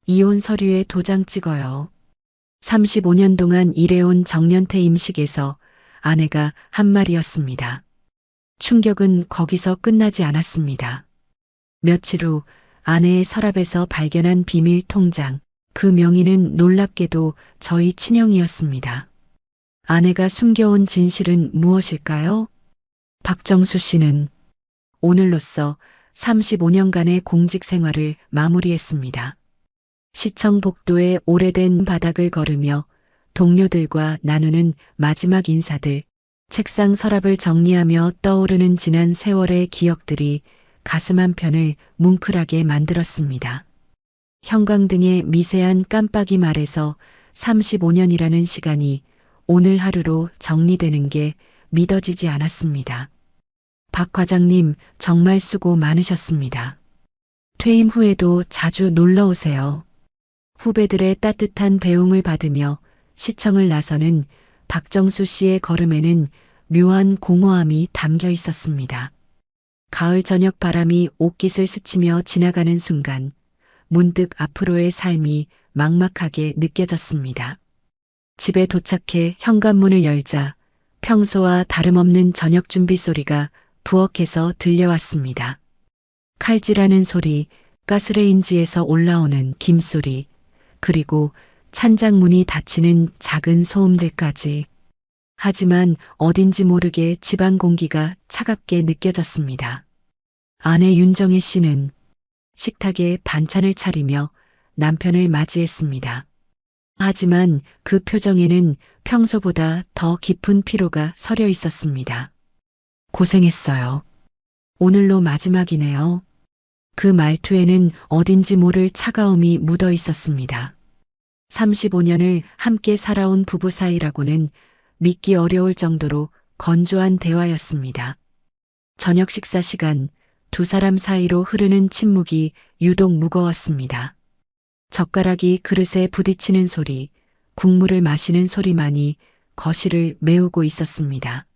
이혼 서류에 도장 찍어요. 35년 동안 일해온 정년퇴 임식에서 아내가 한 말이었습니다. 충격은 거기서 끝나지 않았습니다. 며칠 후 아내의 서랍에서 발견한 비밀 통장, 그 명의는 놀랍게도 저희 친형이었습니다. 아내가 숨겨온 진실은 무엇일까요? 박정수 씨는 오늘로써 35년간의 공직 생활을 마무리했습니다. 시청 복도의 오래된 바닥을 걸으며 동료들과 나누는 마지막 인사들, 책상 서랍을 정리하며 떠오르는 지난 세월의 기억들이 가슴 한편을 뭉클하게 만들었습니다. 형광등의 미세한 깜빡이 말에서 35년이라는 시간이 오늘 하루로 정리되는 게 믿어지지 않았습니다. 박 과장님, 정말 수고 많으셨습니다. 퇴임 후에도 자주 놀러 오세요. 후배들의 따뜻한 배웅을 받으며 시청을 나서는 박정수 씨의 걸음에는 묘한 공허함이 담겨 있었습니다. 가을 저녁 바람이 옷깃을 스치며 지나가는 순간 문득 앞으로의 삶이 막막하게 느껴졌습니다. 집에 도착해 현관문을 열자 평소와 다름없는 저녁 준비 소리가 부엌에서 들려왔습니다. 칼질하는 소리, 가스레인지에서 올라오는 김소리, 그리고 찬장문이 닫히는 작은 소음들까지. 하지만 어딘지 모르게 집안 공기가 차갑게 느껴졌습니다. 아내 윤정혜 씨는 식탁에 반찬을 차리며 남편을 맞이했습니다. 하지만 그 표정에는 평소보다 더 깊은 피로가 서려 있었습니다. 고생했어요. 오늘로 마지막이네요. 그 말투에는 어딘지 모를 차가움이 묻어 있었습니다. 35년을 함께 살아온 부부 사이라고는 믿기 어려울 정도로 건조한 대화였습니다. 저녁 식사 시간, 두 사람 사이로 흐르는 침묵이 유독 무거웠습니다. 젓가락이 그릇에 부딪히는 소리, 국물을 마시는 소리만이 거실을 메우고 있었습니다.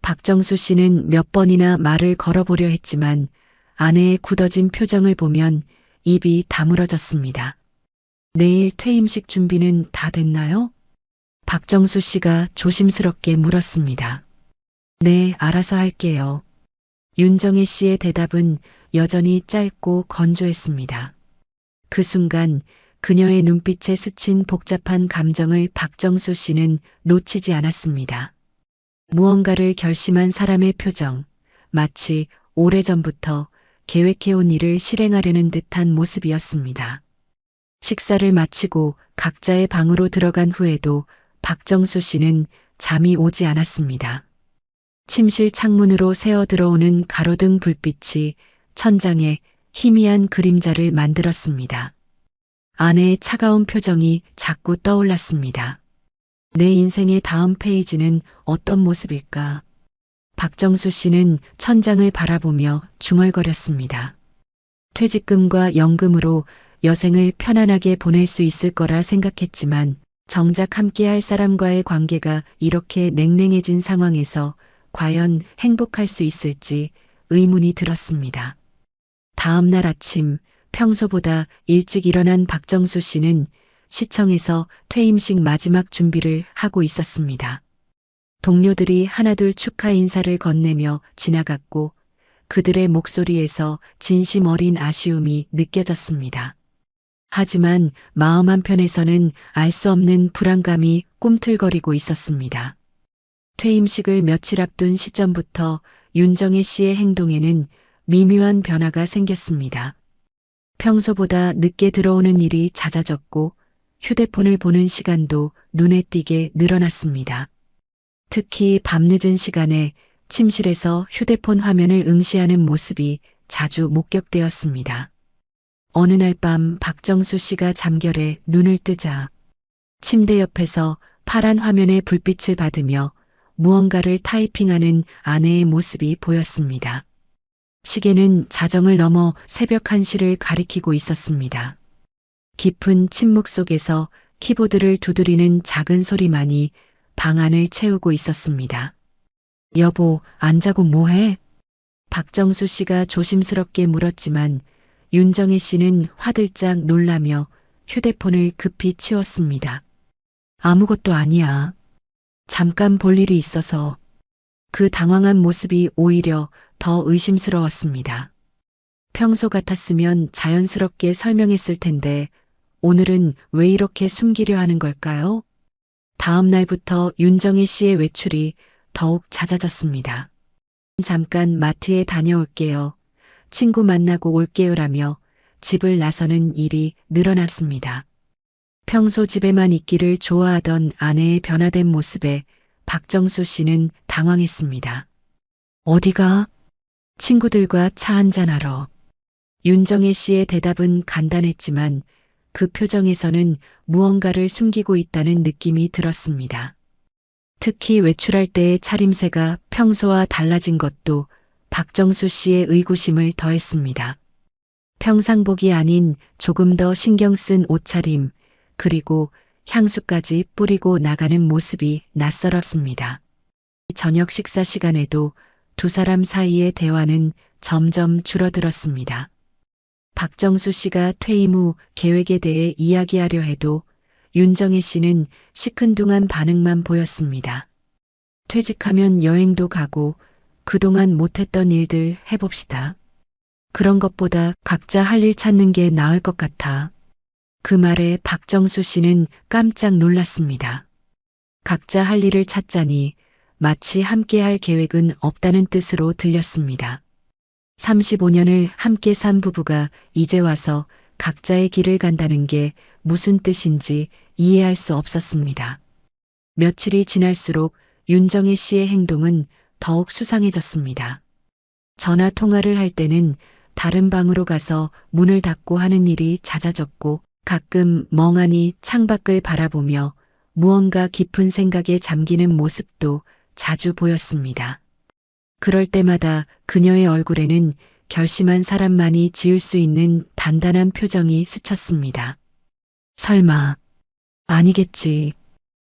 박정수 씨는 몇 번이나 말을 걸어보려 했지만 아내의 굳어진 표정을 보면 입이 다물어졌습니다. 내일 퇴임식 준비는 다 됐나요? 박정수 씨가 조심스럽게 물었습니다. 네, 알아서 할게요. 윤정혜 씨의 대답은 여전히 짧고 건조했습니다. 그 순간 그녀의 눈빛에 스친 복잡한 감정을 박정수 씨는 놓치지 않았습니다. 무언가를 결심한 사람의 표정, 마치 오래전부터 계획해온 일을 실행하려는 듯한 모습이었습니다. 식사를 마치고 각자의 방으로 들어간 후에도 박정수 씨는 잠이 오지 않았습니다. 침실 창문으로 새어 들어오는 가로등 불빛이 천장에 희미한 그림자를 만들었습니다. 아내의 차가운 표정이 자꾸 떠올랐습니다. 내 인생의 다음 페이지는 어떤 모습일까? 박정수 씨는 천장을 바라보며 중얼거렸습니다. 퇴직금과 연금으로 여생을 편안하게 보낼 수 있을 거라 생각했지만 정작 함께할 사람과의 관계가 이렇게 냉랭해진 상황에서 과연 행복할 수 있을지 의문이 들었습니다. 다음 날 아침 평소보다 일찍 일어난 박정수 씨는 시청에서 퇴임식 마지막 준비를 하고 있었습니다. 동료들이 하나둘 축하 인사를 건네며 지나갔고 그들의 목소리에서 진심 어린 아쉬움이 느껴졌습니다. 하지만 마음 한편에서는 알 수 없는 불안감이 꿈틀거리고 있었습니다. 퇴임식을 며칠 앞둔 시점부터 윤정혜 씨의 행동에는 미묘한 변화가 생겼습니다. 평소보다 늦게 들어오는 일이 잦아졌고 휴대폰을 보는 시간도 눈에 띄게 늘어났습니다. 특히 밤늦은 시간에 침실에서 휴대폰 화면을 응시하는 모습이 자주 목격되었습니다. 어느 날 밤 박정수 씨가 잠결에 눈을 뜨자 침대 옆에서 파란 화면의 불빛을 받으며 무언가를 타이핑하는 아내의 모습이 보였습니다. 시계는 자정을 넘어 새벽 1시를 가리키고 있었습니다. 깊은 침묵 속에서 키보드를 두드리는 작은 소리만이 방 안을 채우고 있었습니다. 여보, 안 자고 뭐해? 박정수 씨가 조심스럽게 물었지만 윤정혜 씨는 화들짝 놀라며 휴대폰을 급히 치웠습니다. 아무것도 아니야. 잠깐 볼 일이 있어서. 그 당황한 모습이 오히려 더 의심스러웠습니다. 평소 같았으면 자연스럽게 설명했을 텐데 오늘은 왜 이렇게 숨기려 하는 걸까요? 다음 날부터 윤정혜 씨의 외출이 더욱 잦아졌습니다. 잠깐 마트에 다녀올게요. 친구 만나고 올게요라며 집을 나서는 일이 늘어났습니다. 평소 집에만 있기를 좋아하던 아내의 변화된 모습에 박정수 씨는 당황했습니다. 어디가? 친구들과 차 한잔하러. 윤정혜 씨의 대답은 간단했지만 그 표정에서는 무언가를 숨기고 있다는 느낌이 들었습니다. 특히 외출할 때의 차림새가 평소와 달라진 것도 박정수 씨의 의구심을 더했습니다. 평상복이 아닌 조금 더 신경 쓴 옷차림, 그리고 향수까지 뿌리고 나가는 모습이 낯설었습니다. 저녁 식사 시간에도 두 사람 사이의 대화는 점점 줄어들었습니다. 박정수 씨가 퇴임 후 계획에 대해 이야기하려 해도 윤정혜 씨는 시큰둥한 반응만 보였습니다. 퇴직하면 여행도 가고 그동안 못했던 일들 해봅시다. 그런 것보다 각자 할 일 찾는 게 나을 것 같아. 그 말에 박정수 씨는 깜짝 놀랐습니다. 각자 할 일을 찾자니 마치 함께할 계획은 없다는 뜻으로 들렸습니다. 35년을 함께 산 부부가 이제 와서 각자의 길을 간다는 게 무슨 뜻인지 이해할 수 없었습니다. 며칠이 지날수록 윤정혜 씨의 행동은 더욱 수상해졌습니다. 전화 통화를 할 때는 다른 방으로 가서 문을 닫고 하는 일이 잦아졌고 가끔 멍하니 창밖을 바라보며 무언가 깊은 생각에 잠기는 모습도 자주 보였습니다. 그럴 때마다 그녀의 얼굴에는 결심한 사람만이 지을 수 있는 단단한 표정이 스쳤습니다. 설마, 아니겠지.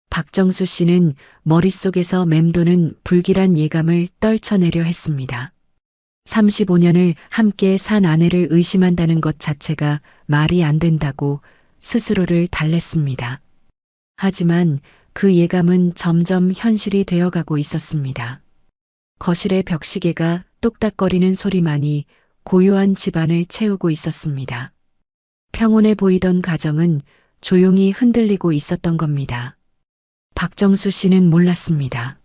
박정수 씨는 머릿속에서 맴도는 불길한 예감을 떨쳐내려 했습니다. 35년을 함께 산 아내를 의심한다는 것 자체가 말이 안 된다고 스스로를 달랬습니다. 하지만 그 예감은 점점 현실이 되어가고 있었습니다. 거실의 벽시계가 똑딱거리는 소리만이 고요한 집안을 채우고 있었습니다. 평온해 보이던 가정은 조용히 흔들리고 있었던 겁니다. 박정수 씨는 몰랐습니다.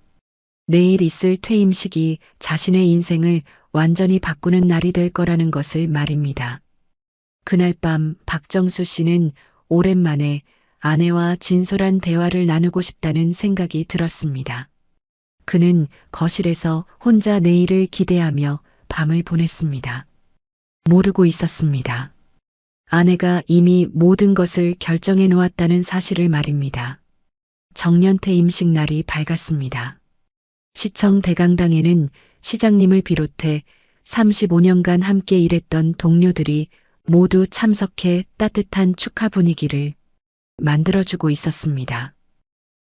내일 있을 퇴임식이 자신의 인생을 완전히 바꾸는 날이 될 거라는 것을 말입니다. 그날 밤 박정수 씨는 오랜만에 아내와 진솔한 대화를 나누고 싶다는 생각이 들었습니다. 그는 거실에서 혼자 내일을 기대하며 밤을 보냈습니다. 모르고 있었습니다. 아내가 이미 모든 것을 결정해 놓았다는 사실을 말입니다. 정년퇴 임식 날이 밝았습니다. 시청 대강당에는 시장님을 비롯해 35년간 함께 일했던 동료들이 모두 참석해 따뜻한 축하 분위기를 만들어주고 있었습니다.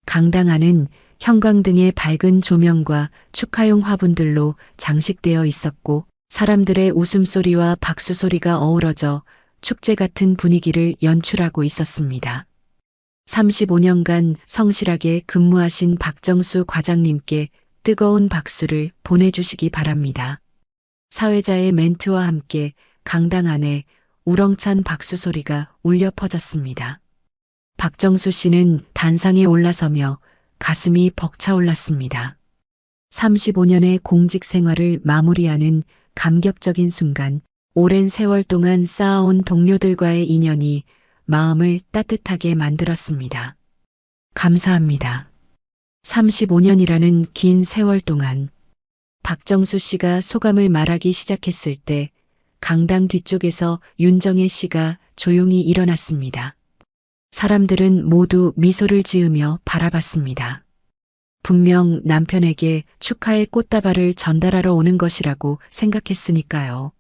강당 안은 형광등의 밝은 조명과 축하용 화분들로 장식되어 있었고 사람들의 웃음소리와 박수소리가 어우러져 축제 같은 분위기를 연출하고 있었습니다. 35년간 성실하게 근무하신 박정수 과장님께 뜨거운 박수를 보내주시기 바랍니다. 사회자의 멘트와 함께 강당 안에 우렁찬 박수 소리가 울려 퍼졌습니다. 박정수 씨는 단상에 올라서며 가슴이 벅차올랐습니다. 35년의 공직 생활을 마무리하는 감격적인 순간, 오랜 세월 동안 쌓아온 동료들과의 인연이 마음을 따뜻하게 만들었습니다. 감사합니다. 35년이라는 긴 세월 동안 박정수 씨가 소감을 말하기 시작했을 때 강당 뒤쪽에서 윤정혜 씨가 조용히 일어났습니다. 사람들은 모두 미소를 지으며 바라봤습니다. 분명 남편에게 축하의 꽃다발을 전달하러 오는 것이라고 생각했으니까요.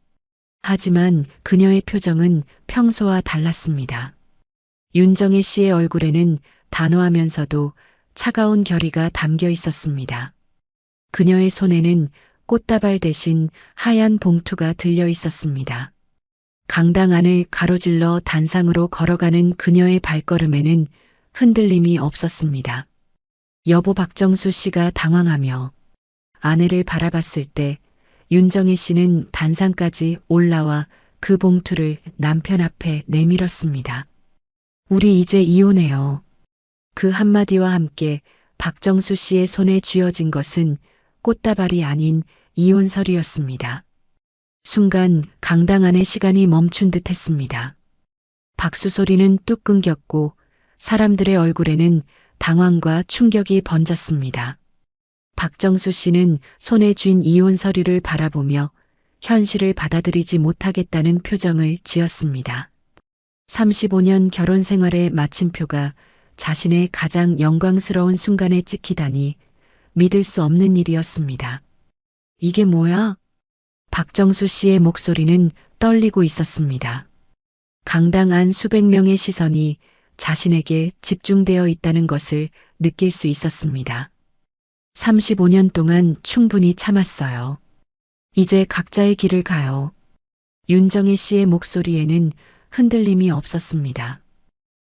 하지만 그녀의 표정은 평소와 달랐습니다. 윤정혜 씨의 얼굴에는 단호하면서도 차가운 결의가 담겨 있었습니다. 그녀의 손에는 꽃다발 대신 하얀 봉투가 들려 있었습니다. 강당 안을 가로질러 단상으로 걸어가는 그녀의 발걸음에는 흔들림이 없었습니다. 여보 박정수 씨가 당황하며 아내를 바라봤을 때 윤정혜 씨는 단상까지 올라와 그 봉투를 남편 앞에 내밀었습니다. 우리 이제 이혼해요. 그 한마디와 함께 박정수 씨의 손에 쥐어진 것은 꽃다발이 아닌 이혼 서류였습니다. 순간 강당 안의 시간이 멈춘 듯 했습니다. 박수 소리는 뚝 끊겼고 사람들의 얼굴에는 당황과 충격이 번졌습니다. 박정수 씨는 손에 쥔 이혼 서류를 바라보며 현실을 받아들이지 못하겠다는 표정을 지었습니다. 35년 결혼 생활의 마침표가 자신의 가장 영광스러운 순간에 찍히다니 믿을 수 없는 일이었습니다. 이게 뭐야? 박정수 씨의 목소리는 떨리고 있었습니다. 강당 안 수백 명의 시선이 자신에게 집중되어 있다는 것을 느낄 수 있었습니다. 35년 동안 충분히 참았어요. 이제 각자의 길을 가요. 윤정혜 씨의 목소리에는 흔들림이 없었습니다.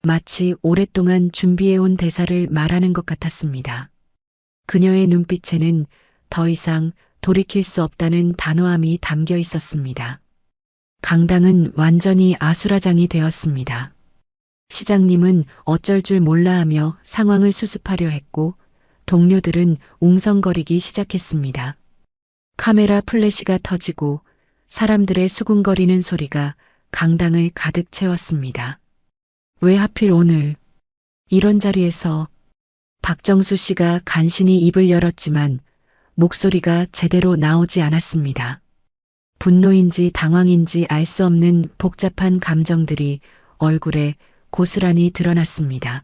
마치 오랫동안 준비해온 대사를 말하는 것 같았습니다. 그녀의 눈빛에는 더 이상 돌이킬 수 없다는 단호함이 담겨 있었습니다. 강당은 완전히 아수라장이 되었습니다. 시장님은 어쩔 줄 몰라 하며 상황을 수습하려 했고 동료들은 웅성거리기 시작했습니다. 카메라 플래시가 터지고 사람들의 수군거리는 소리가 강당을 가득 채웠습니다. 왜 하필 오늘 이런 자리에서? 박정수 씨가 간신히 입을 열었지만 목소리가 제대로 나오지 않았습니다. 분노인지 당황인지 알 수 없는 복잡한 감정들이 얼굴에 고스란히 드러났습니다.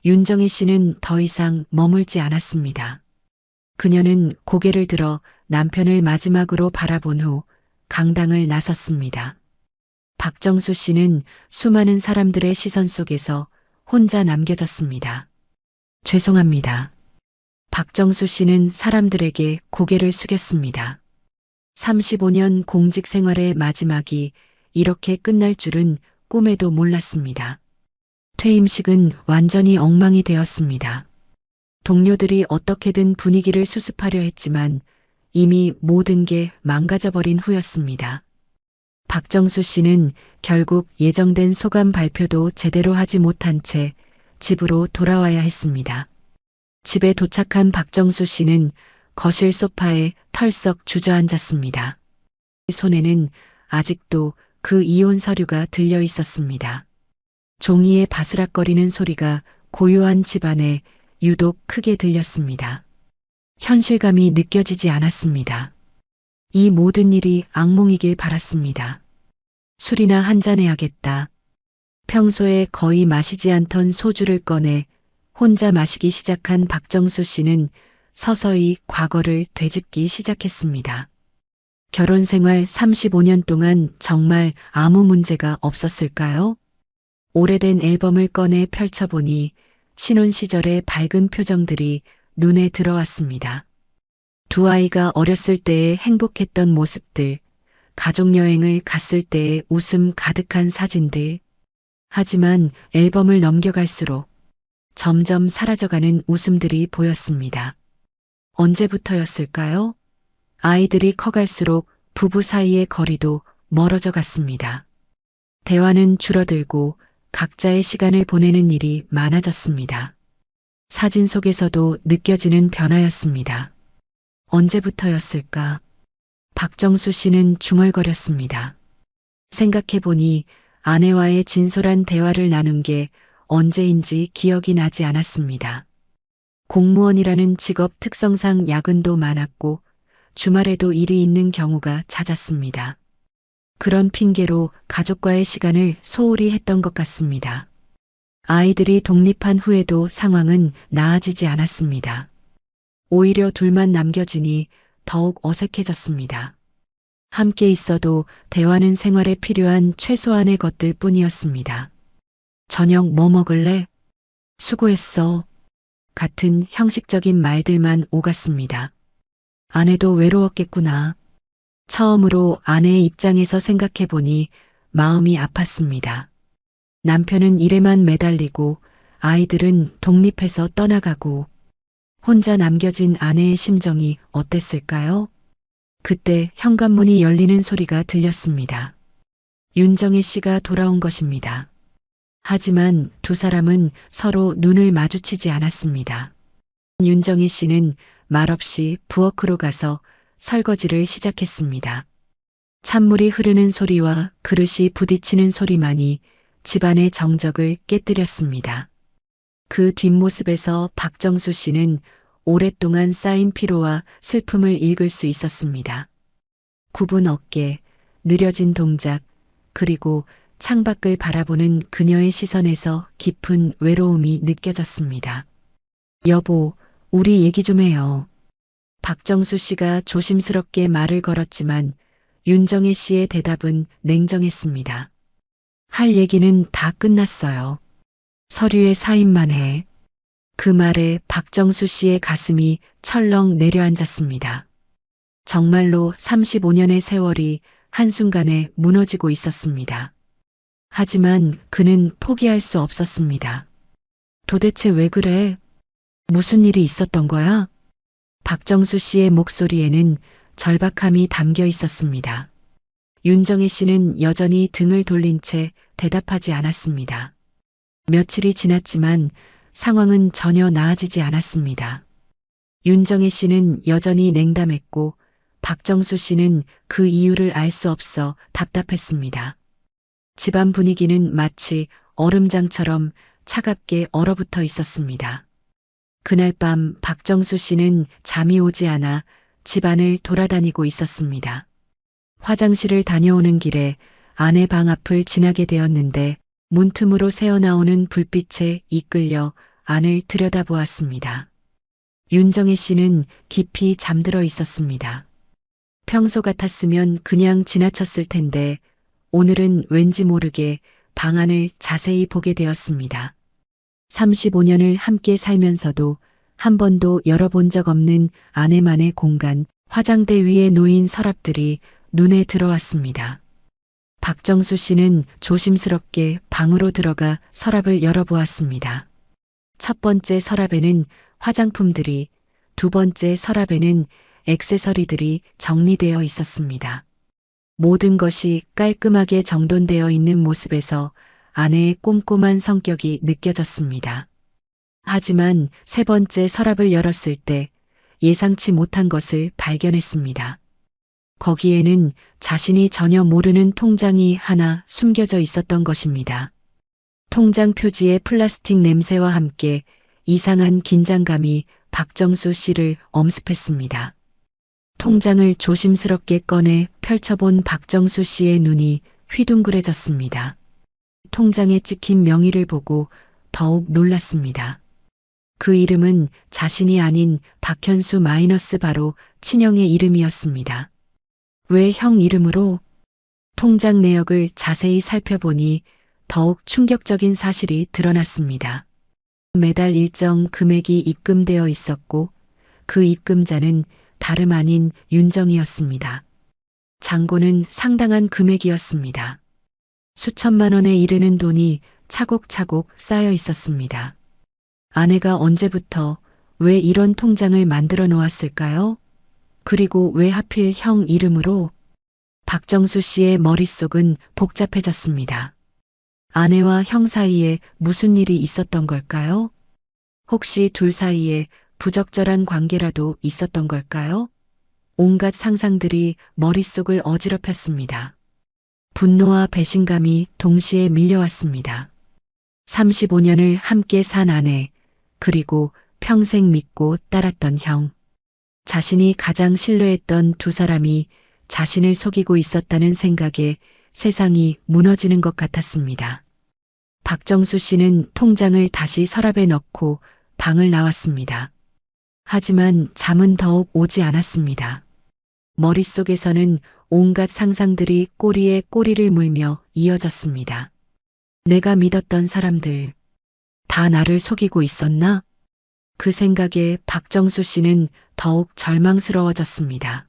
윤정혜 씨는 더 이상 머물지 않았습니다. 그녀는 고개를 들어 남편을 마지막으로 바라본 후 강당을 나섰습니다. 박정수 씨는 수많은 사람들의 시선 속에서 혼자 남겨졌습니다. 죄송합니다. 박정수 씨는 사람들에게 고개를 숙였습니다. 35년 공직 생활의 마지막이 이렇게 끝날 줄은 꿈에도 몰랐습니다. 퇴임식은 완전히 엉망이 되었습니다. 동료들이 어떻게든 분위기를 수습하려 했지만 이미 모든 게 망가져버린 후였습니다. 박정수 씨는 결국 예정된 소감 발표도 제대로 하지 못한 채 집으로 돌아와야 했습니다. 집에 도착한 박정수 씨는 거실 소파에 털썩 주저앉았습니다. 손에는 아직도 그 이혼 서류가 들려 있었습니다. 종이의 바스락거리는 소리가 고요한 집안에 유독 크게 들렸습니다. 현실감이 느껴지지 않았습니다. 이 모든 일이 악몽이길 바랐습니다. 술이나 한잔해야겠다. 평소에 거의 마시지 않던 소주를 꺼내 혼자 마시기 시작한 박정수 씨는 서서히 과거를 되짚기 시작했습니다. 결혼 생활 35년 동안 정말 아무 문제가 없었을까요? 오래된 앨범을 꺼내 펼쳐보니 신혼 시절의 밝은 표정들이 눈에 들어왔습니다. 두 아이가 어렸을 때의 행복했던 모습들, 가족여행을 갔을 때의 웃음 가득한 사진들. 하지만 앨범을 넘겨갈수록 점점 사라져가는 웃음들이 보였습니다. 언제부터였을까요? 아이들이 커갈수록 부부 사이의 거리도 멀어져 갔습니다. 대화는 줄어들고 각자의 시간을 보내는 일이 많아졌습니다. 사진 속에서도 느껴지는 변화였습니다. 언제부터였을까? 박정수 씨는 중얼거렸습니다. 생각해보니 아내와의 진솔한 대화를 나눈 게 언제인지 기억이 나지 않았습니다. 공무원이라는 직업 특성상 야근도 많았고 주말에도 일이 있는 경우가 잦았습니다. 그런 핑계로 가족과의 시간을 소홀히 했던 것 같습니다. 아이들이 독립한 후에도 상황은 나아지지 않았습니다. 오히려 둘만 남겨지니 더욱 어색해졌습니다. 함께 있어도 대화는 생활에 필요한 최소한의 것들 뿐이었습니다. 저녁 뭐 먹을래? 수고했어. 같은 형식적인 말들만 오갔습니다. 아내도 외로웠겠구나. 처음으로 아내의 입장에서 생각해보니 마음이 아팠습니다. 남편은 일에만 매달리고 아이들은 독립해서 떠나가고 혼자 남겨진 아내의 심정이 어땠을까요? 그때 현관문이 열리는 소리가 들렸습니다. 윤정혜 씨가 돌아온 것입니다. 하지만 두 사람은 서로 눈을 마주치지 않았습니다. 윤정혜 씨는 말없이 부엌으로 가서 설거지를 시작했습니다. 찬물이 흐르는 소리와 그릇이 부딪히는 소리만이 집안의 정적을 깨뜨렸습니다. 그 뒷모습에서 박정수 씨는 오랫동안 쌓인 피로와 슬픔을 읽을 수 있었습니다. 굽은 어깨, 느려진 동작, 그리고 창밖을 바라보는 그녀의 시선에서 깊은 외로움이 느껴졌습니다. 여보, 우리 얘기 좀 해요. 박정수 씨가 조심스럽게 말을 걸었지만 윤정혜 씨의 대답은 냉정했습니다. 할 얘기는 다 끝났어요. 서류에 사인만 해. 그 말에 박정수 씨의 가슴이 철렁 내려앉았습니다. 정말로 35년의 세월이 한순간에 무너지고 있었습니다. 하지만 그는 포기할 수 없었습니다. 도대체 왜 그래? 무슨 일이 있었던 거야? 박정수 씨의 목소리에는 절박함이 담겨 있었습니다. 윤정혜 씨는 여전히 등을 돌린 채 대답하지 않았습니다. 며칠이 지났지만 상황은 전혀 나아지지 않았습니다. 윤정혜 씨는 여전히 냉담했고 박정수 씨는 그 이유를 알 수 없어 답답했습니다. 집안 분위기는 마치 얼음장처럼 차갑게 얼어붙어 있었습니다. 그날 밤 박정수 씨는 잠이 오지 않아 집안을 돌아다니고 있었습니다. 화장실을 다녀오는 길에 아내 방 앞을 지나게 되었는데 문틈으로 새어나오는 불빛에 이끌려 안을 들여다보았습니다. 윤정혜 씨는 깊이 잠들어 있었습니다. 평소 같았으면 그냥 지나쳤을 텐데 오늘은 왠지 모르게 방 안을 자세히 보게 되었습니다. 35년을 함께 살면서도 한 번도 열어본 적 없는 아내만의 공간, 화장대 위에 놓인 서랍들이 눈에 들어왔습니다. 박정수 씨는 조심스럽게 방으로 들어가 서랍을 열어보았습니다. 첫 번째 서랍에는 화장품들이, 두 번째 서랍에는 액세서리들이 정리되어 있었습니다. 모든 것이 깔끔하게 정돈되어 있는 모습에서 아내의 꼼꼼한 성격이 느껴졌습니다. 하지만 세 번째 서랍을 열었을 때 예상치 못한 것을 발견했습니다. 거기에는 자신이 전혀 모르는 통장이 하나 숨겨져 있었던 것입니다. 통장 표지의 플라스틱 냄새와 함께 이상한 긴장감이 박정수 씨를 엄습했습니다. 통장을 조심스럽게 꺼내 펼쳐본 박정수 씨의 눈이 휘둥그레졌습니다. 통장에 찍힌 명의를 보고 더욱 놀랐습니다. 그 이름은 자신이 아닌 박현수 마이너스 바로 친형의 이름이었습니다. 왜 형 이름으로? 통장 내역을 자세히 살펴보니 더욱 충격적인 사실이 드러났습니다. 매달 일정 금액이 입금되어 있었고 그 입금자는 다름 아닌 윤정이었습니다. 잔고는 상당한 금액이었습니다. 수천만 원에 이르는 돈이 차곡차곡 쌓여 있었습니다. 아내가 언제부터 왜 이런 통장을 만들어 놓았을까요? 그리고 왜 하필 형 이름으로? 박정수 씨의 머릿속은 복잡해졌습니다. 아내와 형 사이에 무슨 일이 있었던 걸까요? 혹시 둘 사이에 부적절한 관계라도 있었던 걸까요? 온갖 상상들이 머릿속을 어지럽혔습니다. 분노와 배신감이 동시에 밀려왔습니다. 35년을 함께 산 아내, 그리고 평생 믿고 따랐던 형. 자신이 가장 신뢰했던 두 사람이 자신을 속이고 있었다는 생각에 세상이 무너지는 것 같았습니다. 박정수 씨는 통장을 다시 서랍에 넣고 방을 나왔습니다. 하지만 잠은 더욱 오지 않았습니다. 머릿속에서는 온갖 상상들이 꼬리에 꼬리를 물며 이어졌습니다. 내가 믿었던 사람들, 다 나를 속이고 있었나? 그 생각에 박정수 씨는 더욱 절망스러워졌습니다.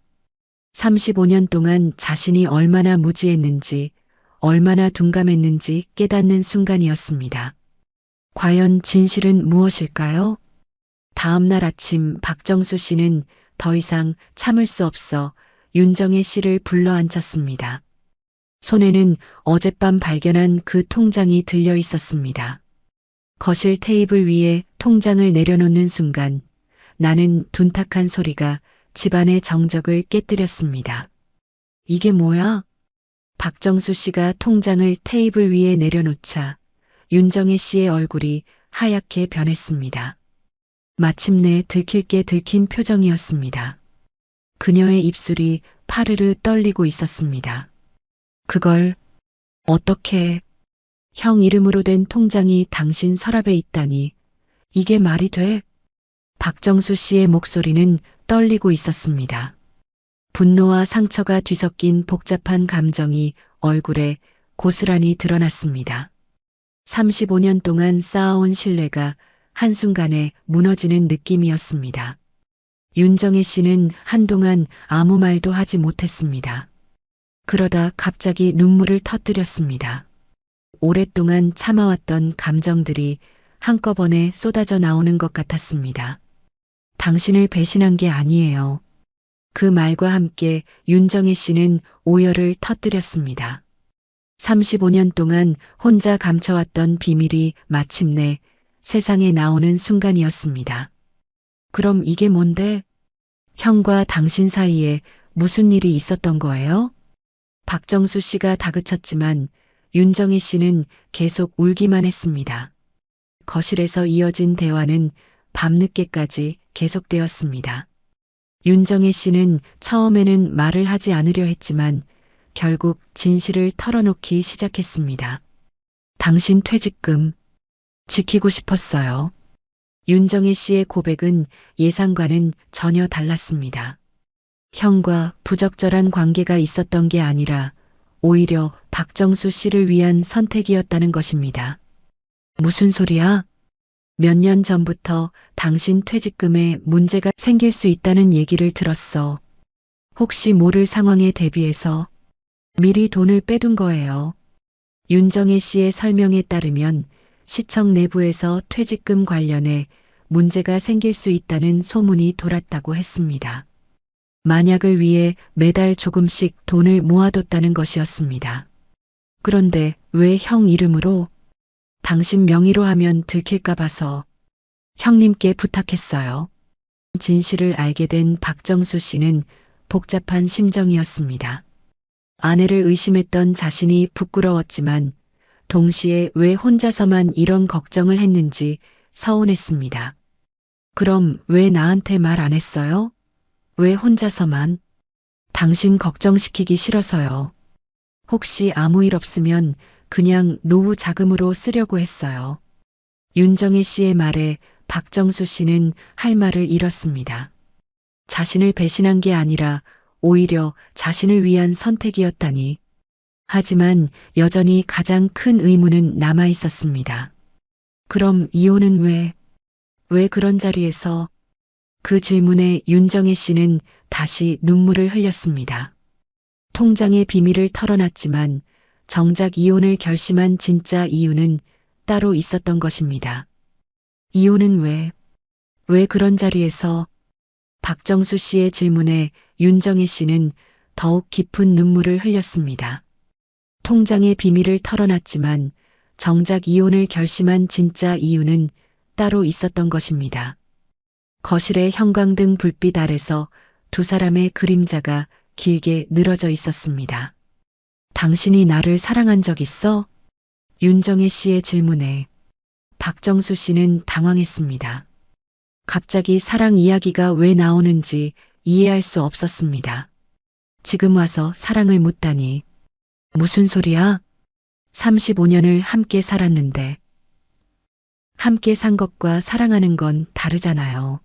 35년 동안 자신이 얼마나 무지했는지, 얼마나 둔감했는지 깨닫는 순간이었습니다. 과연 진실은 무엇일까요? 다음 날 아침 박정수 씨는 더 이상 참을 수 없어 윤정혜 씨를 불러 앉혔습니다. 손에는 어젯밤 발견한 그 통장이 들려 있었습니다. 거실 테이블 위에 통장을 내려놓는 순간 나는 둔탁한 소리가 집안의 정적을 깨뜨렸습니다. 이게 뭐야? 박정수 씨가 통장을 테이블 위에 내려놓자 윤정혜 씨의 얼굴이 하얗게 변했습니다. 마침내 들킬 게 들킨 표정이었습니다. 그녀의 입술이 파르르 떨리고 있었습니다. 그걸 어떻게 형 이름으로 된 통장이 당신 서랍에 있다니 이게 말이 돼? 박정수 씨의 목소리는 떨리고 있었습니다. 분노와 상처가 뒤섞인 복잡한 감정이 얼굴에 고스란히 드러났습니다. 35년 동안 쌓아온 신뢰가 한순간에 무너지는 느낌이었습니다. 윤정혜 씨는 한동안 아무 말도 하지 못했습니다. 그러다 갑자기 눈물을 터뜨렸습니다. 오랫동안 참아왔던 감정들이 한꺼번에 쏟아져 나오는 것 같았습니다. 당신을 배신한 게 아니에요. 그 말과 함께 윤정혜 씨는 오열을 터뜨렸습니다. 35년 동안 혼자 감춰왔던 비밀이 마침내 세상에 나오는 순간이었습니다. 그럼 이게 뭔데? 형과 당신 사이에 무슨 일이 있었던 거예요? 박정수 씨가 다그쳤지만 윤정혜 씨는 계속 울기만 했습니다. 거실에서 이어진 대화는 밤늦게까지 계속되었습니다. 윤정혜 씨는 처음에는 말을 하지 않으려 했지만 결국 진실을 털어놓기 시작했습니다. 당신 퇴직금 지키고 싶었어요. 윤정혜 씨의 고백은 예상과는 전혀 달랐습니다. 형과 부적절한 관계가 있었던 게 아니라 오히려 박정수 씨를 위한 선택이었다는 것입니다. 무슨 소리야? 몇 년 전부터 당신 퇴직금에 문제가 생길 수 있다는 얘기를 들었어. 혹시 모를 상황에 대비해서 미리 돈을 빼둔 거예요. 윤정혜 씨의 설명에 따르면 시청 내부에서 퇴직금 관련해 문제가 생길 수 있다는 소문이 돌았다고 했습니다. 만약을 위해 매달 조금씩 돈을 모아뒀다는 것이었습니다. 그런데 왜 형 이름으로? 당신 명의로 하면 들킬까 봐서 형님께 부탁했어요. 진실을 알게 된 박정수 씨는 복잡한 심정이었습니다. 아내를 의심했던 자신이 부끄러웠지만 동시에 왜 혼자서만 이런 걱정을 했는지 서운했습니다. 그럼 왜 나한테 말 안 했어요? 왜 혼자서만? 당신 걱정시키기 싫어서요. 혹시 아무 일 없으면 그냥 노후 자금으로 쓰려고 했어요. 윤정혜 씨의 말에 박정수 씨는 할 말을 잃었습니다. 자신을 배신한 게 아니라 오히려 자신을 위한 선택이었다니. 하지만 여전히 가장 큰 의문은 남아 있었습니다. 그럼 이혼은 왜 그런 자리에서? 그 질문에 윤정혜 씨는 다시 눈물을 흘렸습니다. 통장의 비밀을 털어놨지만 정작 이혼을 결심한 진짜 이유는 따로 있었던 것입니다. 이혼은 왜 그런 자리에서? 박정수 씨의 질문에 윤정혜 씨는 더욱 깊은 눈물을 흘렸습니다. 통장의 비밀을 털어놨지만 정작 이혼을 결심한 진짜 이유는 따로 있었던 것입니다. 거실의 형광등 불빛 아래서 두 사람의 그림자가 길게 늘어져 있었습니다. 당신이 나를 사랑한 적 있어? 윤정혜 씨의 질문에 박정수 씨는 당황했습니다. 갑자기 사랑 이야기가 왜 나오는지 이해할 수 없었습니다. 지금 와서 사랑을 묻다니. 무슨 소리야? 35년을 함께 살았는데. 함께 산 것과 사랑하는 건 다르잖아요.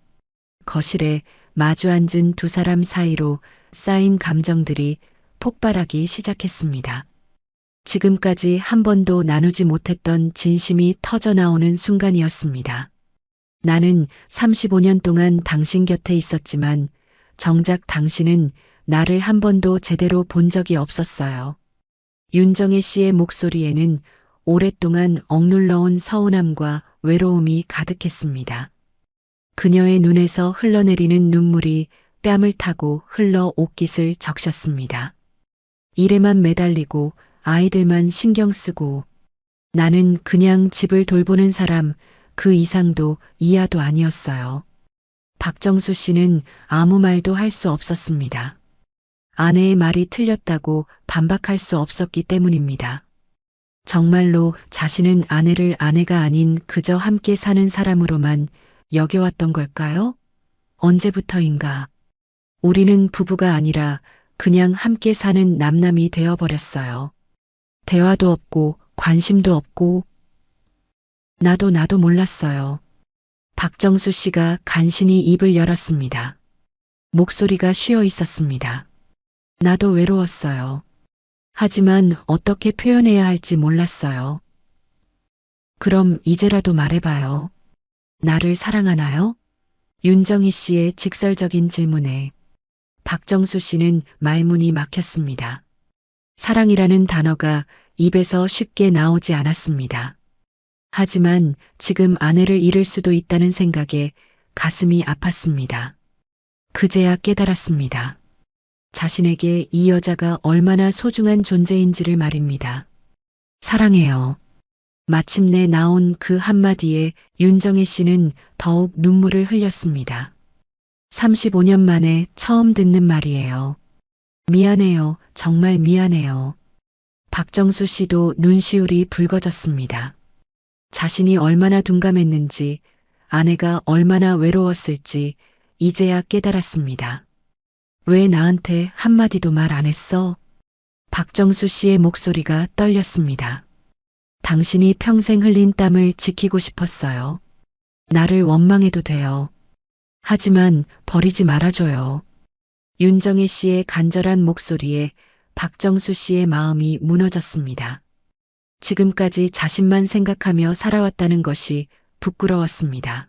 거실에 마주 앉은 두 사람 사이로 쌓인 감정들이 폭발하기 시작했습니다. 지금까지 한 번도 나누지 못했던 진심이 터져 나오는 순간이었습니다. 나는 35년 동안 당신 곁에 있었지만 정작 당신은 나를 한 번도 제대로 본 적이 없었어요. 윤정혜 씨의 목소리에는 오랫동안 억눌러온 서운함과 외로움이 가득했습니다. 그녀의 눈에서 흘러내리는 눈물이 뺨을 타고 흘러 옷깃을 적셨습니다. 일에만 매달리고 아이들만 신경 쓰고 나는 그냥 집을 돌보는 사람, 그 이상도 이하도 아니었어요. 박정수 씨는 아무 말도 할 수 없었습니다. 아내의 말이 틀렸다고 반박할 수 없었기 때문입니다. 정말로 자신은 아내를 아내가 아닌 그저 함께 사는 사람으로만 여겨왔던 걸까요? 언제부터인가? 우리는 부부가 아니라 그냥 함께 사는 남남이 되어버렸어요. 대화도 없고 관심도 없고 나도 몰랐어요. 박정수 씨가 간신히 입을 열었습니다. 목소리가 쉬어 있었습니다. 나도 외로웠어요. 하지만 어떻게 표현해야 할지 몰랐어요. 그럼 이제라도 말해봐요. 나를 사랑하나요? 윤정희 씨의 직설적인 질문에 박정수 씨는 말문이 막혔습니다. 사랑이라는 단어가 입에서 쉽게 나오지 않았습니다. 하지만 지금 아내를 잃을 수도 있다는 생각에 가슴이 아팠습니다. 그제야 깨달았습니다. 자신에게 이 여자가 얼마나 소중한 존재인지를 말입니다. 사랑해요. 마침내 나온 그 한마디에 윤정혜 씨는 더욱 눈물을 흘렸습니다. 35년 만에 처음 듣는 말이에요. 미안해요. 정말 미안해요. 박정수 씨도 눈시울이 붉어졌습니다. 자신이 얼마나 둔감했는지, 아내가 얼마나 외로웠을지 이제야 깨달았습니다. 왜 나한테 한마디도 말 안 했어? 박정수 씨의 목소리가 떨렸습니다. 당신이 평생 흘린 땀을 지키고 싶었어요. 나를 원망해도 돼요. 하지만 버리지 말아줘요. 윤정혜 씨의 간절한 목소리에 박정수 씨의 마음이 무너졌습니다. 지금까지 자신만 생각하며 살아왔다는 것이 부끄러웠습니다.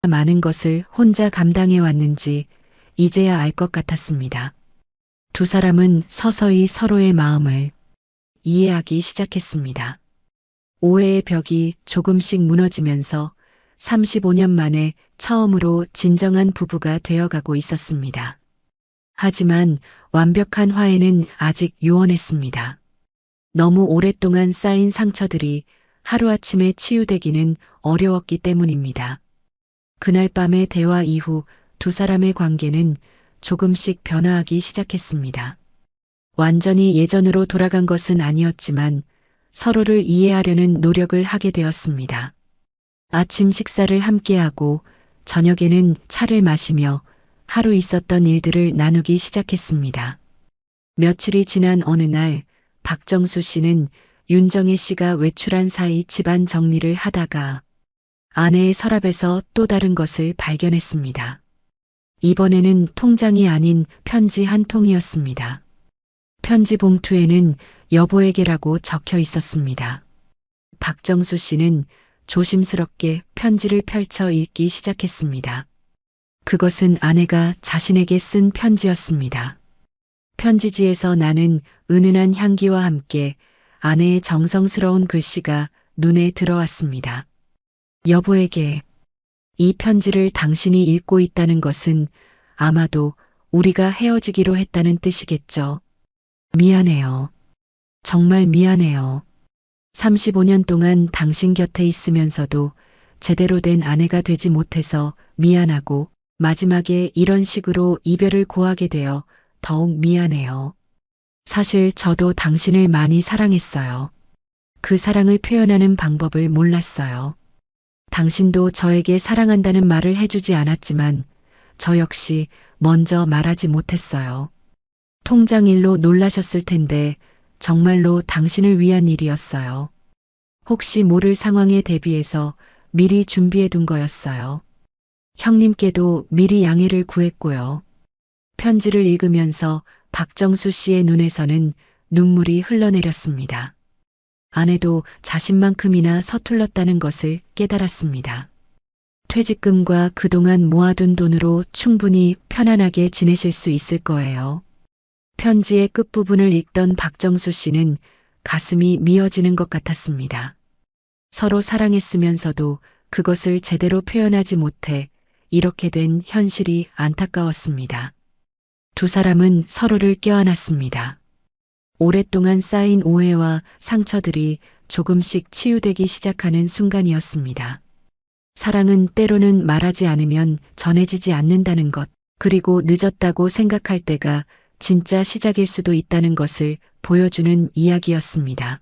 많은 것을 혼자 감당해 왔는지 이제야 알 것 같았습니다. 두 사람은 서서히 서로의 마음을 이해하기 시작했습니다. 오해의 벽이 조금씩 무너지면서 35년 만에 처음으로 진정한 부부가 되어가고 있었습니다. 하지만 완벽한 화해는 아직 요원했습니다. 너무 오랫동안 쌓인 상처들이 하루아침에 치유되기는 어려웠기 때문입니다. 그날 밤의 대화 이후 두 사람의 관계는 조금씩 변화하기 시작했습니다. 완전히 예전으로 돌아간 것은 아니었지만 서로를 이해하려는 노력을 하게 되었습니다. 아침 식사를 함께하고 저녁에는 차를 마시며 하루 있었던 일들을 나누기 시작했습니다. 며칠이 지난 어느 날 박정수 씨는 윤정혜 씨가 외출한 사이 집안 정리를 하다가 아내의 서랍에서 또 다른 것을 발견했습니다. 이번에는 통장이 아닌 편지 한 통이었습니다. 편지 봉투에는 여보에게라고 적혀 있었습니다. 박정수 씨는 조심스럽게 편지를 펼쳐 읽기 시작했습니다. 그것은 아내가 자신에게 쓴 편지였습니다. 편지지에서 나는 은은한 향기와 함께 아내의 정성스러운 글씨가 눈에 들어왔습니다. 여보에게 이 편지를 당신이 읽고 있다는 것은 아마도 우리가 헤어지기로 했다는 뜻이겠죠. 미안해요. 정말 미안해요. 35년 동안 당신 곁에 있으면서도 제대로 된 아내가 되지 못해서 미안하고 마지막에 이런 식으로 이별을 고하게 되어 더욱 미안해요. 사실 저도 당신을 많이 사랑했어요. 그 사랑을 표현하는 방법을 몰랐어요. 당신도 저에게 사랑한다는 말을 해주지 않았지만 저 역시 먼저 말하지 못했어요. 통장 일로 놀라셨을 텐데 정말로 당신을 위한 일이었어요. 혹시 모를 상황에 대비해서 미리 준비해 둔 거였어요. 형님께도 미리 양해를 구했고요. 편지를 읽으면서 박정수 씨의 눈에서는 눈물이 흘러내렸습니다. 아내도 자신만큼이나 서툴렀다는 것을 깨달았습니다. 퇴직금과 그동안 모아둔 돈으로 충분히 편안하게 지내실 수 있을 거예요. 편지의 끝부분을 읽던 박정수 씨는 가슴이 미어지는 것 같았습니다. 서로 사랑했으면서도 그것을 제대로 표현하지 못해 이렇게 된 현실이 안타까웠습니다. 두 사람은 서로를 껴안았습니다. 오랫동안 쌓인 오해와 상처들이 조금씩 치유되기 시작하는 순간이었습니다. 사랑은 때로는 말하지 않으면 전해지지 않는다는 것, 그리고 늦었다고 생각할 때가 진짜 시작일 수도 있다는 것을 보여주는 이야기였습니다.